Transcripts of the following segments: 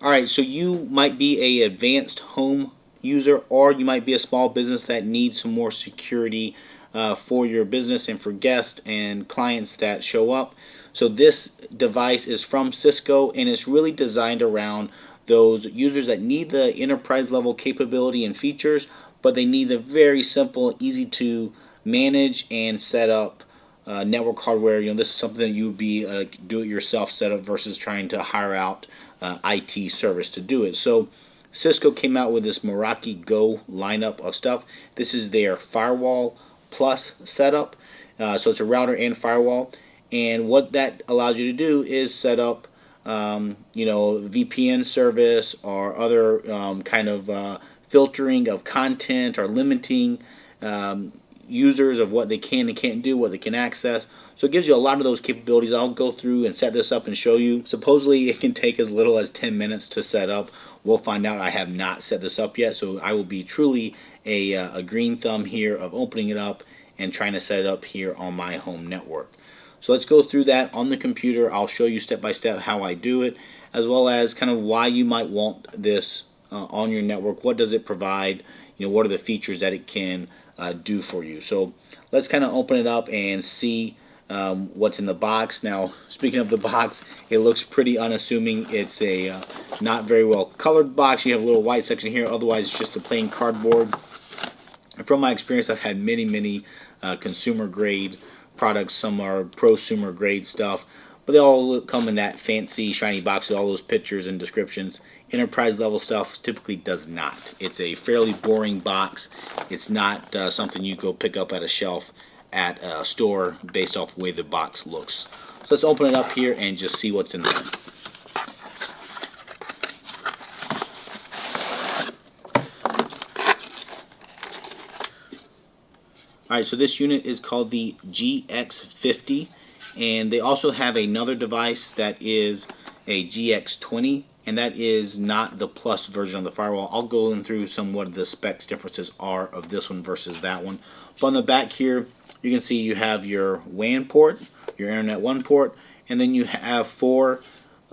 Alright, so you might be a advanced home user, or you might be a small business that needs some more security for your business and for guests and clients that show up. So this device is from Cisco, and it's really designed around those users that need the enterprise level capability and features, but they need the very simple, easy to manage and set up network hardware. This is something that you would be do-it-yourself setup versus trying to hire out IT service to do it. So Cisco came out with this Meraki Go lineup of stuff. This is their Firewall Plus setup. So it's a router and firewall. And what that allows you to do is set up VPN service or other kind of filtering of content or limiting users of what they can and can't do, what they can access. So it gives you a lot of those capabilities. I'll go through and set this up and show you. Supposedly it can take as little as 10 minutes to set up. We'll find out. I have not set this up yet, so I will be truly a green thumb here of opening it up and trying to set it up here on my home network. So let's go through that on the computer. I'll show you step by step how I do it, as well as kind of why you might want this on your network. What does it provide? What are the features that it can do for you? So let's kind of open it up and see what's in the box. Now, speaking of the box, it looks pretty unassuming. It's a not very well colored box. You have a little white section here. Otherwise, it's just a plain cardboard. And from my experience, I've had many consumer grade products. Some are prosumer grade stuff, but they all come in that fancy shiny box with all those pictures and descriptions. Enterprise level stuff typically does not. It's a fairly boring box. It's not something you go pick up at a shelf at a store based off the way the box looks. So let's open it up here and just see what's in there. Alright, so this unit is called the GX50, and they also have another device that is a GX20, and that is not the plus version of the firewall. I'll go in through some what the specs differences are of this one versus that one. But on the back here, you can see you have your WAN port, your Internet 1 port, and then you have 4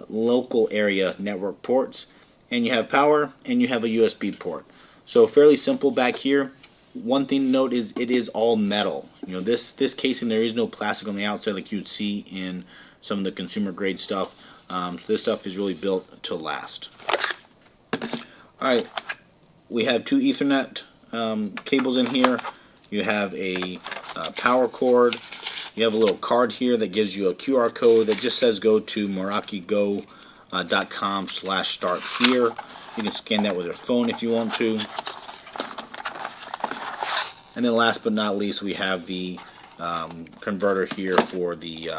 local area network ports, and you have power, and you have a USB port. So fairly simple back here. One thing to note is it is all metal. This casing, there is no plastic on the outside like you'd see in some of the consumer grade stuff. So this stuff is really built to last. Alright, we have 2 Ethernet cables in here. You have a power cord. You have a little card here that gives you a QR code that just says go to merakigo.com/start here. You can scan that with your phone if you want to. And then last but not least, we have the converter here for the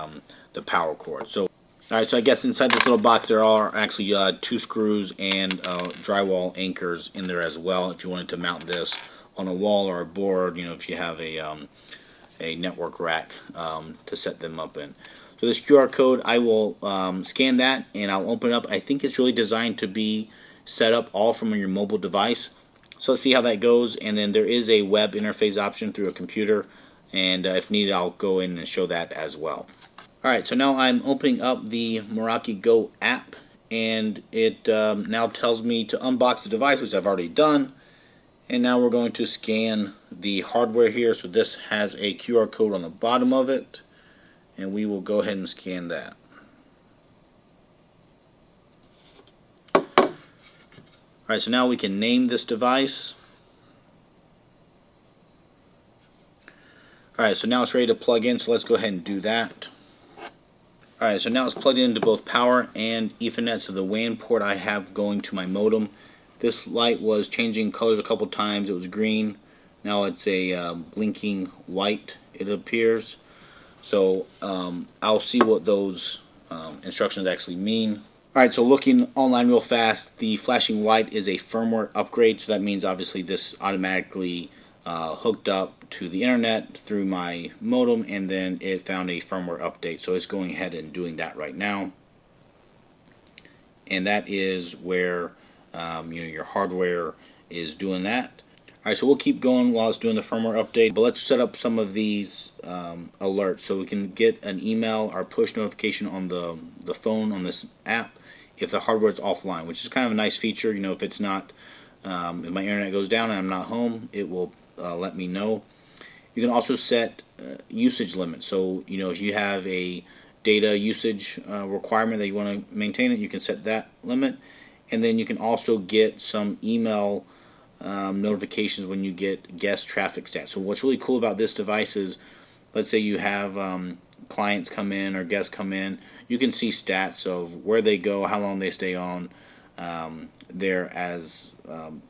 power cord. So, alright, so I guess inside this little box there are actually 2 screws and drywall anchors in there as well if you wanted to mount this on a wall or a board, if you have a network rack to set them up in. So this QR code, I will scan that and I'll open it up. I think it's really designed to be set up all from your mobile device. So let's see how that goes, and then there is a web interface option through a computer, and if needed I'll go in and show that as well. Alright, so now I'm opening up the Meraki Go app, and it now tells me to unbox the device, which I've already done, and now we're going to scan the hardware here. So this has a QR code on the bottom of it, and we will go ahead and scan that. Alright, so now we can name this device. Alright, so now it's ready to plug in, so let's go ahead and do that. Alright, so now it's plugged into both power and Ethernet, so the WAN port I have going to my modem. This light was changing colors a couple times. It was green. Now it's a blinking white, it appears. So I'll see what those instructions actually mean. Alright, so looking online real fast, the flashing white is a firmware upgrade, so that means obviously this automatically hooked up to the internet through my modem, and then it found a firmware update, so it's going ahead and doing that right now. And that is where your hardware is doing that. Alright, so we'll keep going while it's doing the firmware update, but let's set up some of these alerts so we can get an email or push notification on the phone on this app if the hardware is offline, which is kind of a nice feature. You know, if it's not, if my internet goes down and I'm not home, it will let me know. You can also set usage limits. So, you know, if you have a data usage requirement that you want to maintain it, you can set that limit. And then you can also get some email notifications when you get guest traffic stats. So what's really cool about this device is, let's say you have clients come in or guests come in, you can see stats of where they go, how long they stay on. They're as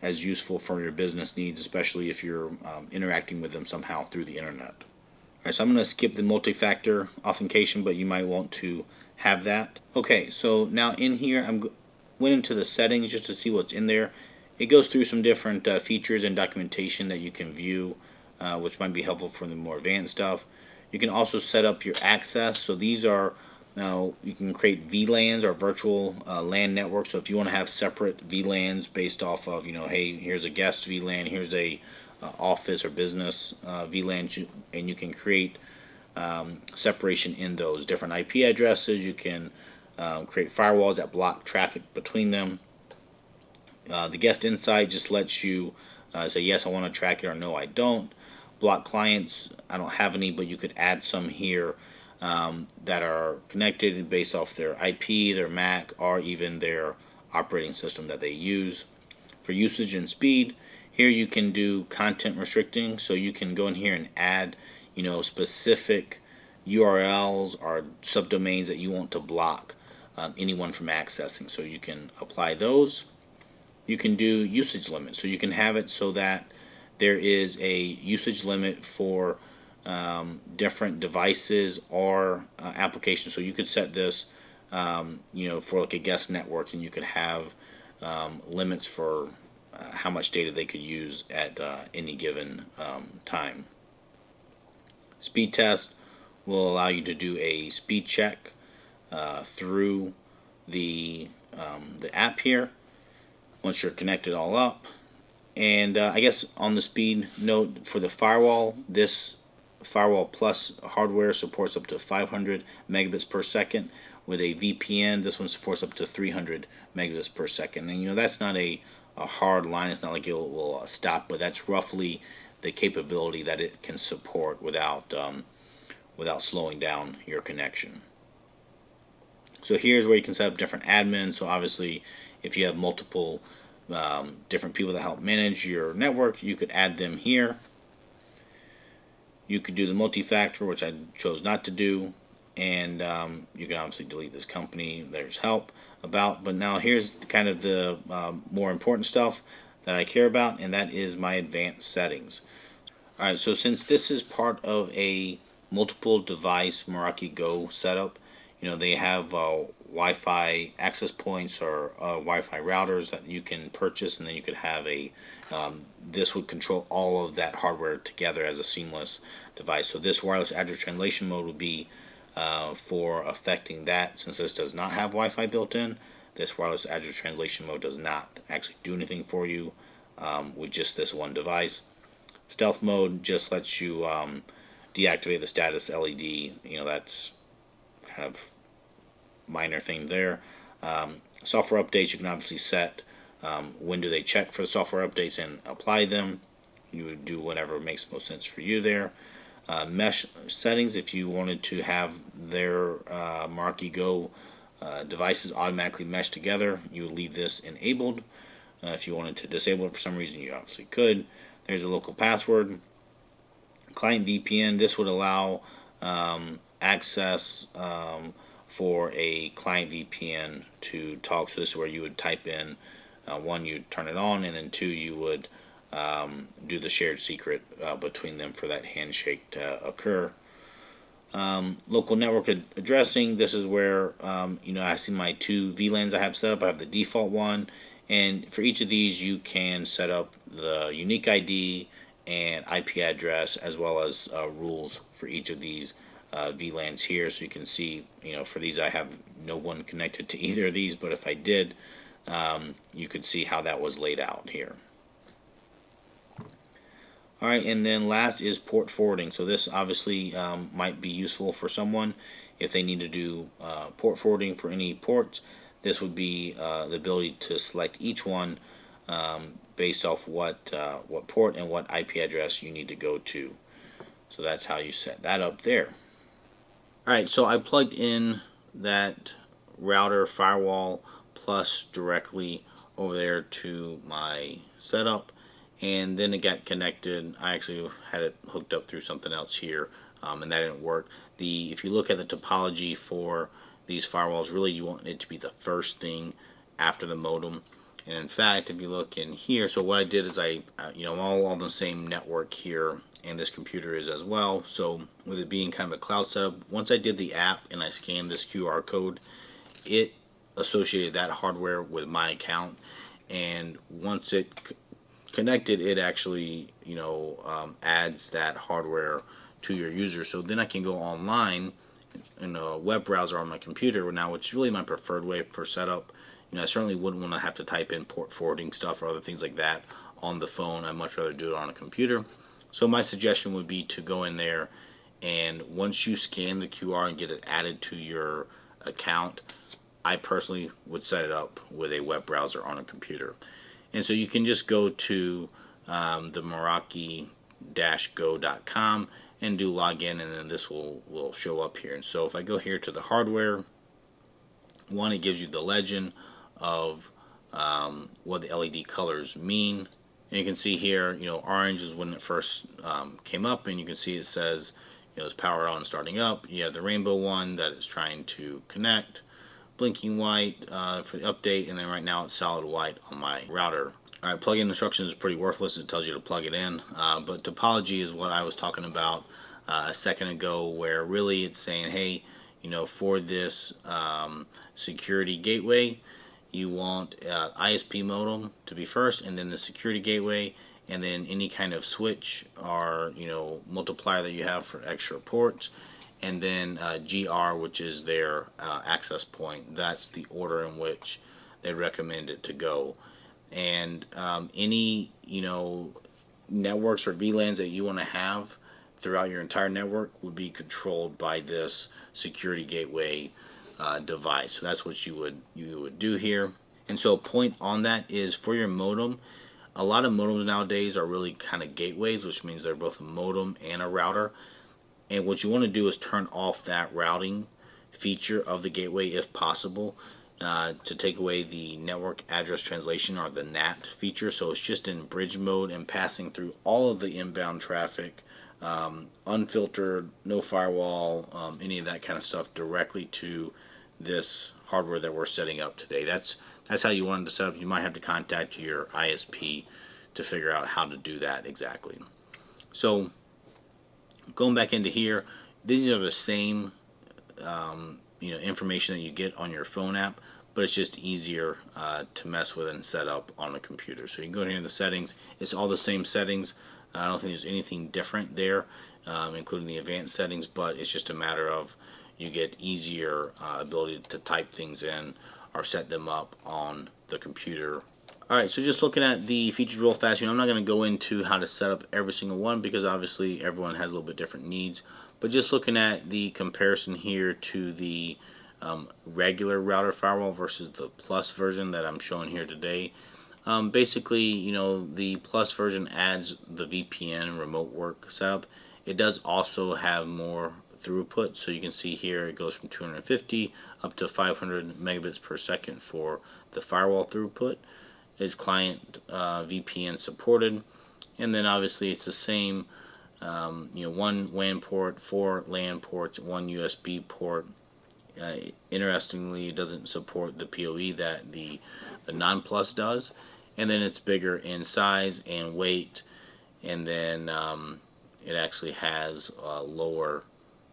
useful for your business needs, especially if you're interacting with them somehow through the internet. All right, so I'm going to skip the multi-factor authentication, but you might want to have that. Okay, so now in here went into the settings just to see what's in there. It goes through some different features and documentation that you can view, which might be helpful for the more advanced stuff. You can also set up your access. So these are, now you can create VLANs or virtual LAN networks. So if you want to have separate VLANs based off of, you know, hey, here's a guest VLAN, here's a office or business VLAN, and you can create separation in those different IP addresses. You can create firewalls that block traffic between them. The guest insight just lets you say yes, I want to track it, or no, I don't. Block clients, I don't have any, but you could add some here that are connected based off their IP, their MAC, or even their operating system that they use. For usage and speed, here you can do content restricting, so you can go in here and add, you know, specific URLs or subdomains that you want to block anyone from accessing. So you can apply those. You can do usage limits, so you can have it so that there is a usage limit for different devices or applications. So you could set this, you know, for like a guest network, and you could have limits for how much data they could use at any given time. Speed test will allow you to do a speed check through the app here once you're connected all up. And I guess on the speed note, for the firewall, this Firewall Plus hardware supports up to 500 megabits per second. With a VPN, this one supports up to 300 megabits per second. And you know, that's not a hard line. It's not like it will stop, but that's roughly the capability that it can support without slowing down your connection. So here's where you can set up different admins. So obviously, if you have multiple different people that help manage your network, you could add them here. You could do the multi-factor, which I chose not to do, and you can obviously delete this company. There's help about, but now here's kind of the more important stuff that I care about, and that is my advanced settings. Alright, so since this is part of a multiple device Meraki Go setup, you know, they have Wi-Fi access points or Wi-Fi routers that you can purchase, and then you could have a this would control all of that hardware together as a seamless device. So this wireless address translation mode would be for affecting that. Since this does not have Wi-Fi built in, this wireless address translation mode does not actually do anything for you with just this one device. Stealth mode just lets you deactivate the status LED. You know, that's kind of minor thing there. Software updates, you can obviously set when do they check for the software updates and apply them. You would do whatever makes most sense for you there. Mesh settings, if you wanted to have their Meraki Go devices automatically mesh together, you would leave this enabled. If you wanted to disable it for some reason, you obviously could. There's a local password. Client VPN, this would allow access for a client VPN to talk. So this is where you would type in one, you'd turn it on, and then two, you would do the shared secret between them for that handshake to occur. Local network addressing, this is where you know, I see my two VLANs I have set up. I have the default one, and for each of these you can set up the unique ID and IP address, as well as rules for each of these VLANs here. So you can see, you know, for these I have no one connected to either of these, but if I did, you could see how that was laid out here. Alright, and then last is port forwarding. So this obviously might be useful for someone if they need to do port forwarding for any ports. this would be the ability to select each one based off what port and what IP address you need to go to. So that's how you set that up there. Alright, so I plugged in that router firewall plus directly over there to my setup, and then it got connected. I actually had it hooked up through something else here, and that didn't work. If you look at the topology for these firewalls, really you want it to be the first thing after the modem. And in fact, if you look in here, so what I did is I'm all on the same network here, and this computer is as well. So with it being kind of a cloud setup, once I did the app and I scanned this QR code, it associated that hardware with my account, and once it connected, it actually adds that hardware to your user. So then I can go online in a web browser on my computer now, which is really my preferred way for setup. I certainly wouldn't want to have to type in port forwarding stuff or other things like that on the phone. I'd much rather do it on a computer. So my suggestion would be to go in there, and once you scan the QR and get it added to your account, I personally would set it up with a web browser on a computer. And so you can just go to the Meraki-Go.com and do login, and then this will show up here. And so if I go here to the hardware, it gives you the legend of what the LED colors mean. And you can see here, orange is when it first came up, and you can see it says, it's powered on, starting up. You have the rainbow one that is trying to connect, blinking white for the update, and then right now it's solid white on my router. Alright, plug-in instructions is pretty worthless. It tells you to plug it in, but topology is what I was talking about a second ago, where really it's saying, hey, for this security gateway, you want ISP modem to be first, and then the security gateway, and then any kind of switch or multiplier that you have for extra ports, and then GR, which is their access point. That's the order in which they recommend it to go. And any networks or VLANs that you want to have throughout your entire network would be controlled by this security gateway device. So that's what you would do here. And so a point on that is, for your modem, a lot of modems nowadays are really kind of gateways, which means they're both a modem and a router. And what you want to do is turn off that routing feature of the gateway if possible, to take away the network address translation, or the NAT feature. So it's just in bridge mode and passing through all of the inbound traffic, unfiltered, no firewall, any of that kind of stuff, directly to this hardware that we're setting up today. That's how you want it to set up. You might have to contact your ISP to figure out how to do that exactly. So going back into here, these are the same information that you get on your phone app, but it's just easier to mess with and set up on a computer. So you can go here in the settings. It's all the same settings. I don't think there's anything different there, including the advanced settings, but it's just a matter of you get easier ability to type things in or set them up on the computer. Alright, so just looking at the features real fast, I'm not going to go into how to set up every single one, because obviously everyone has a little bit different needs. But just looking at the comparison here to the regular router firewall versus the plus version that I'm showing here today, basically, the plus version adds the VPN remote work setup. It does also have more throughput, so you can see here it goes from 250 up to 500 megabits per second for the firewall throughput. It's client VPN supported, and then obviously it's the same, one WAN port, 4 LAN ports, 1 USB port. Interestingly, it doesn't support the PoE that the non-plus does, and then it's bigger in size and weight, and then it actually has a lower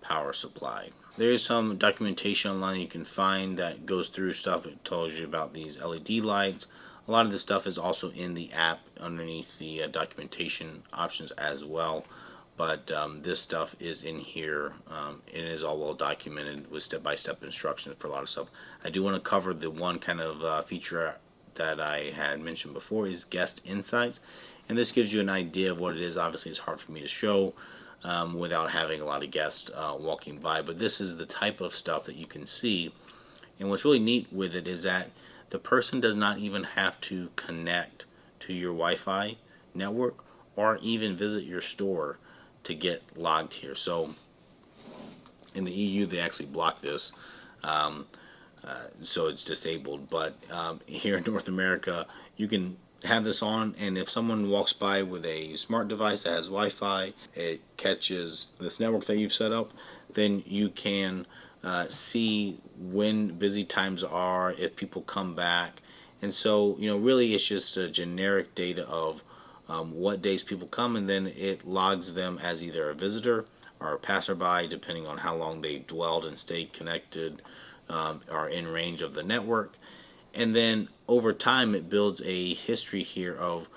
power supply. There is some documentation online you can find that goes through stuff. It tells you about these LED lights. A lot of this stuff is also in the app underneath the documentation options as well. But this stuff is in here. It is all well documented with step-by-step instructions for a lot of stuff. I do want to cover the one kind of feature that I had mentioned before, is guest insights. And this gives you an idea of what it is. Obviously, it's hard for me to show without having a lot of guests walking by. But this is the type of stuff that you can see And what's really neat with it is that the person does not even have to connect to your Wi-Fi network or even visit your store to get logged here. So in the EU, they actually block this, um, so it's disabled. But here in North America, you can have this on, and if someone walks by with a smart device that has Wi-Fi, it catches this network that you've set up, then you can see when busy times are, if people come back. And so, really it's just a generic data of what days people come, and then it logs them as either a visitor or a passerby, depending on how long they dwelled and stayed connected, or in range of the network. And then over time, it builds a history here of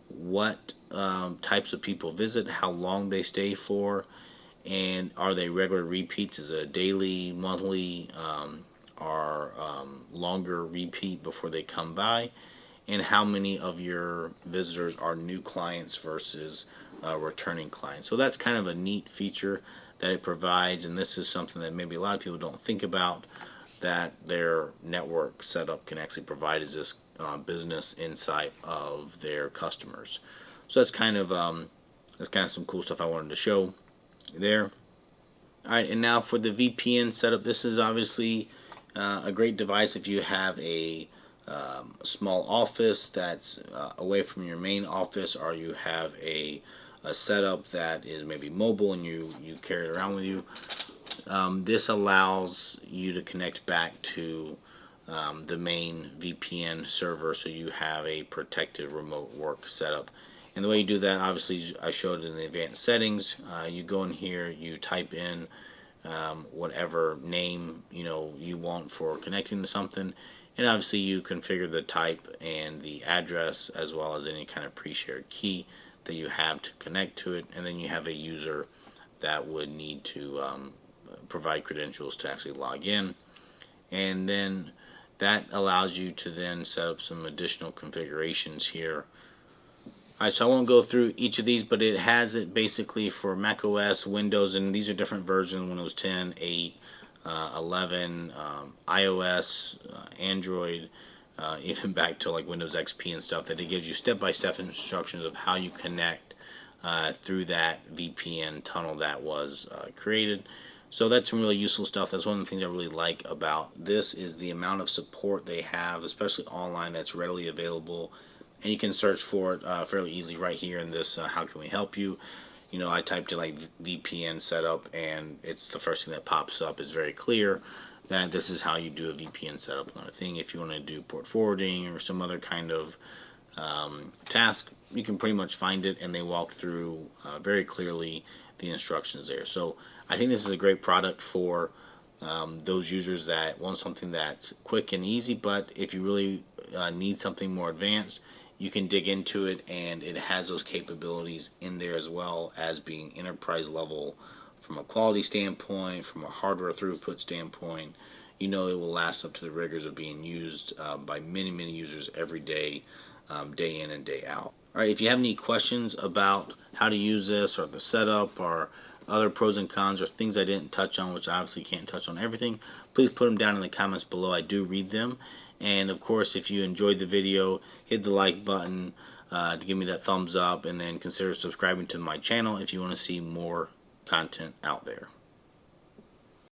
what types of people visit, how long they stay for, and are they regular repeats? Is it a daily, monthly, or longer repeat before they come by? And how many of your visitors are new clients versus returning clients? So that's kind of a neat feature that it provides, and this is something that maybe a lot of people don't think about, that their network setup can actually provide as this business insight of their customers. So that's kind of some cool stuff I wanted to show there. All right, and now for the VPN setup, this is obviously a great device if you have a small office that's away from your main office, or you have a setup that is maybe mobile and you carry it around with you. This allows you to connect back to the main VPN server, so you have a protected remote work setup. And the way you do that, obviously I showed it in the advanced settings. You go in here, you type in whatever name you want for connecting to something, and obviously you configure the type and the address as well as any kind of pre-shared key that you have to connect to it. And then you have a user that would need to provide credentials to actually log in, and then that allows you to then set up some additional configurations here. Alright, so I won't go through each of these, but it has it basically for Mac OS, Windows, and these are different versions: Windows 10, 8, 11, iOS, Android, even back to like Windows XP and stuff, that it gives you step-by-step instructions of how you connect through that VPN tunnel that was created. So that's some really useful stuff. That's one of the things I really like about this, is the amount of support they have, especially online, that's readily available. And you can search for it fairly easily right here in this how can we help you. I typed in like VPN setup, and it's the first thing that pops up. Is very clear that this is how you do a VPN setup. Another thing, if you want to do port forwarding or some other kind of task, you can pretty much find it, and they walk through very clearly the instructions there. So I think this is a great product for those users that want something that's quick and easy, but if you really need something more advanced, you can dig into it, and it has those capabilities in there, as well as being enterprise level from a quality standpoint, from a hardware throughput standpoint. It will last up to the rigors of being used by many users every day, day in and day out. Alright, if you have any questions about how to use this, or the setup, or other pros and cons, or things I didn't touch on, which I obviously can't touch on everything, please put them down in the comments below. I do read them. And of course, if you enjoyed the video, hit the like button to give me that thumbs up, and then consider subscribing to my channel if you want to see more content out there.